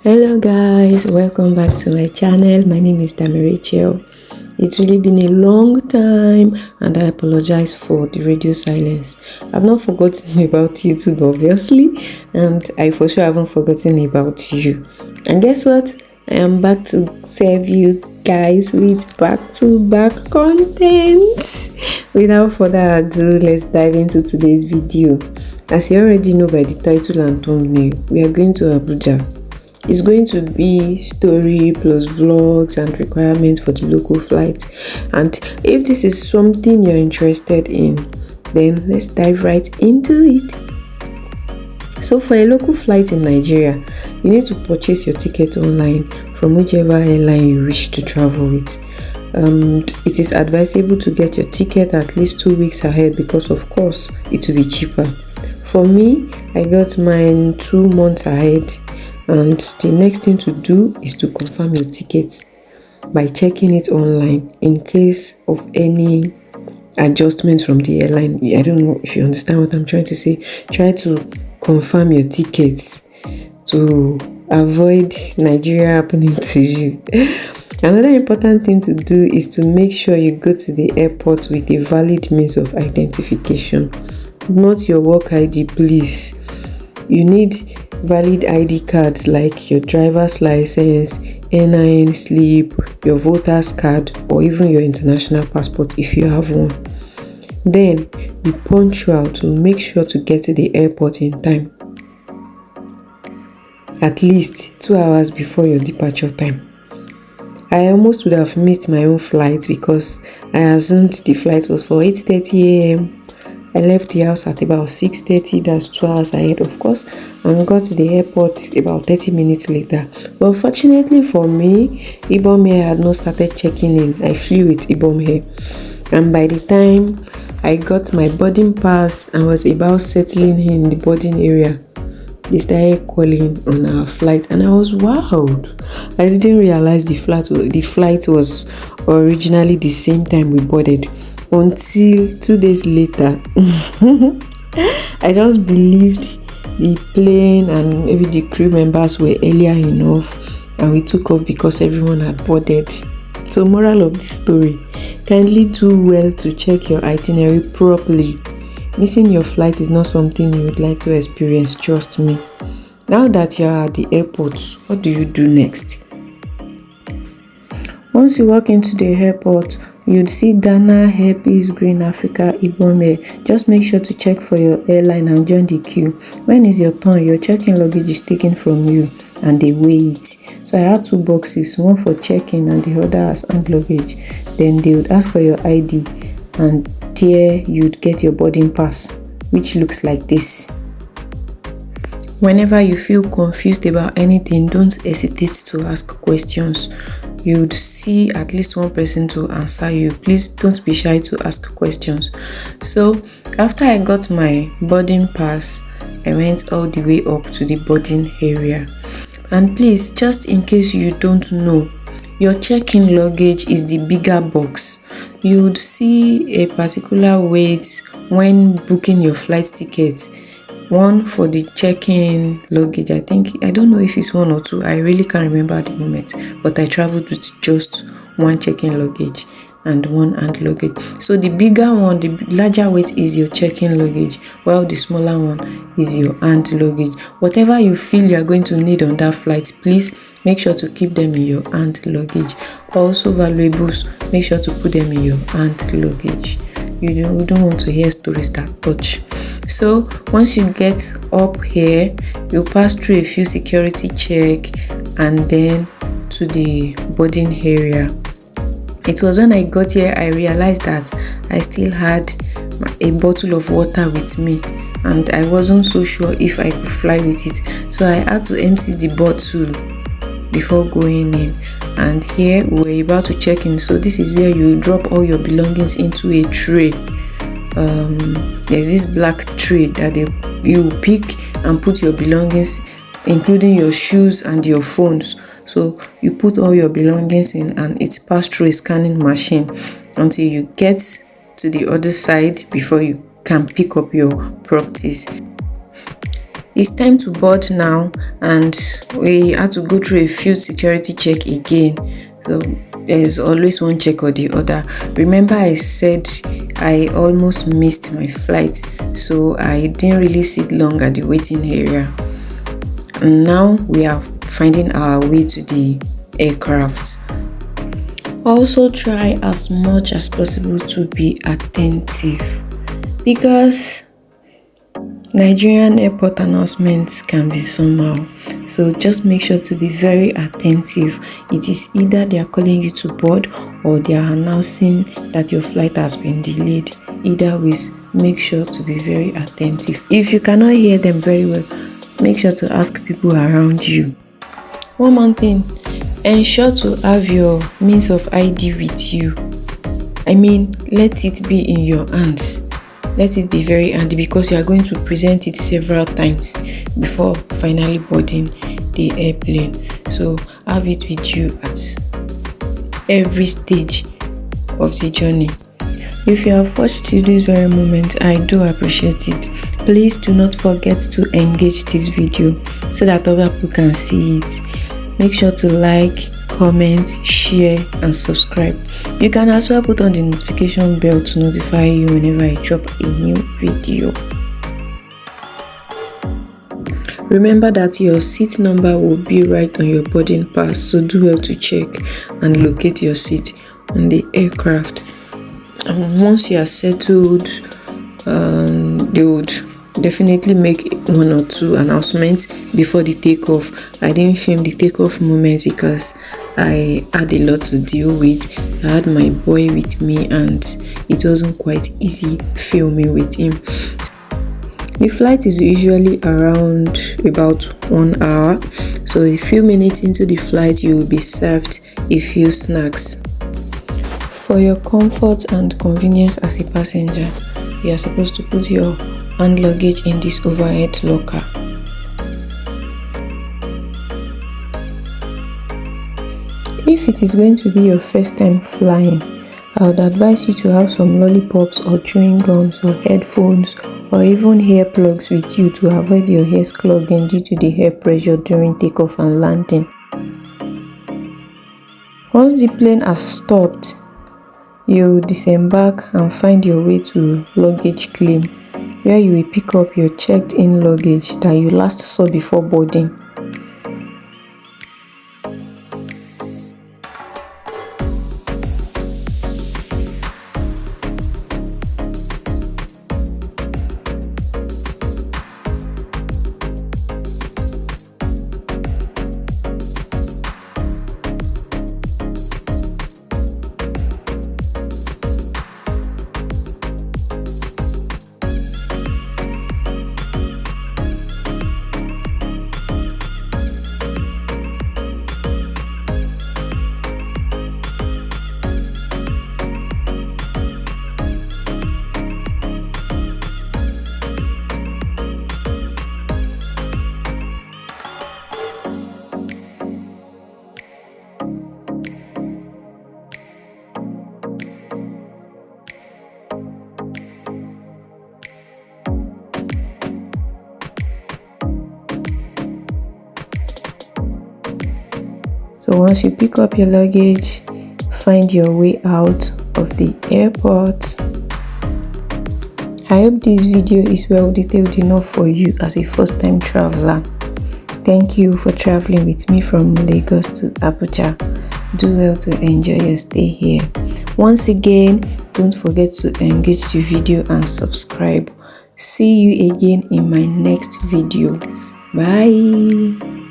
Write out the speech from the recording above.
Hello guys, welcome back to my channel. My name is Dami Rachel. It's really been a long time and I apologize for the radio silence. I've not forgotten about YouTube obviously, and I for sure haven't forgotten about you. And guess what? I am back to serve you guys with back-to-back content. Without further ado, let's dive into today's video. As you already know by the title and thumbnail, we are going to Abuja. It's going to be story plus vlogs and requirements for the local flight. And if this is something you're interested in, then let's dive right into it. So for a local flight in Nigeria, you need to purchase your ticket online from whichever airline you wish to travel with. It is advisable to get your ticket at least 2 weeks ahead because of course it will be cheaper. For me, I got mine 2 months ahead, and the next thing to do is to confirm your ticket by checking it online in case of any adjustments from the airline. I don't know if you understand what I'm trying to say. Try to confirm your tickets to avoid Nigeria happening to you. Another important thing to do is to make sure you go to the airport with a valid means of identification. Not your work ID, please. You need valid ID cards like your driver's license, NIN slip, your voter's card, or even your international passport if you have one. Then be punctual to make sure to get to the airport in time, at least 2 hours before your departure time. I almost would have missed my own flight because I assumed the flight was for 8:30 a.m. I left the house at about 6:30, that's 2 hours ahead of course, and got to the airport about 30 minutes later. But fortunately for me, Ibom Air had not started checking in. I flew with Ibom Air, and by the time I got my boarding pass and was about settling in the boarding area, they started calling on our flight and I was wowed. I didn't realize the flight was originally the same time we boarded until 2 days later. I just believed the plane and maybe the crew members were earlier enough and we took off because everyone had boarded. So moral of the story, kindly do well to check your itinerary properly. Missing your flight is not something you would like to experience, trust me. Now that you are at the airport, what do you do next? Once you walk into the airport, you'd see Ghana, Herpes, Green Africa, Ibom Air. Just make sure to check for your airline and join the queue. When is your turn, your check-in luggage is taken from you and they weigh it. So I had 2 boxes, one for check-in and the other as hand luggage. Then they would ask for your ID and there you'd get your boarding pass, which looks like this. Whenever you feel confused about anything, don't hesitate to ask questions. You'd see at least one person to answer you. Please don't be shy to ask questions. So after I got my boarding pass, I went all the way up to the boarding area. And please, just in case you don't know, your check-in luggage is the bigger box. You would see a particular weight when booking your flight ticket. One for the check-in luggage, I don't know if it's 1 or 2, I really can't remember at the moment, but I traveled with just 1 check-in luggage and 1 hand luggage. So the bigger one, the larger weight is your check-in luggage, while the smaller one is your hand luggage. Whatever you feel you are going to need on that flight, please make sure to keep them in your hand luggage. Also valuables, make sure to put them in your hand luggage. You don't want to hear stories that touch. So once you get up here, you pass through a few security check and then to the boarding area. It was when I got here I realized that I still had a bottle of water with me and I wasn't so sure if I could fly with it. So I had to empty the bottle before going in. And here we're about to check in. So this is where you drop all your belongings into a tray. There's this black tray that you pick and put your belongings, including your shoes and your phones. So you put all your belongings in and it's passed through a scanning machine until you get to the other side before you can pick up your properties. It's time to board now, and we had to go through a few security check again. So there is always one check or the other. Remember, I said I almost missed my flight, so I didn't really sit long at the waiting area. And now we are finding our way to the aircraft. Also try as much as possible to be attentive, because Nigerian airport announcements can be somehow. So just make sure to be very attentive. It is either they are calling you to board or they are announcing that your flight has been delayed. Either ways, make sure to be very attentive. If you cannot hear them very well, make sure to ask people around you. One more thing, ensure to have your means of ID with you. Let it be in your hands. Let it be very handy, because you are going to present it several times before finally boarding the airplane. So have it with you at every stage of the journey. If you have watched till this very moment, I do appreciate it. Please do not forget to engage this video so that other people can see it. Make sure to like, comment, share and subscribe. You can as well put on the notification bell to notify you whenever I drop a new video. Remember that your seat number will be right on your boarding pass, so do well to check and locate your seat on the aircraft. And once you are settled, they would definitely make one or two announcements before the takeoff. I didn't film the takeoff moment because I had a lot to deal with. I had my boy with me and it wasn't quite easy filming with him. The flight is usually around about 1 hour, so a few minutes into the flight you will be served a few snacks. For your comfort and convenience as a passenger, you are supposed to put your hand luggage in this overhead locker. If it is going to be your first time flying, I would advise you to have some lollipops or chewing gums or headphones or even hair plugs with you to avoid your hairs clogging due to the air pressure during takeoff and landing. Once the plane has stopped, you disembark and find your way to luggage claim, where you will pick up your checked-in luggage that you last saw before boarding. So once you pick up your luggage, find your way out of the airport. I hope this video is well detailed enough for you as a first-time traveler. Thank you for traveling with me from Lagos to Abuja. Do well to enjoy your stay here. Once again, don't forget to engage the video and subscribe. See you again in my next video. Bye.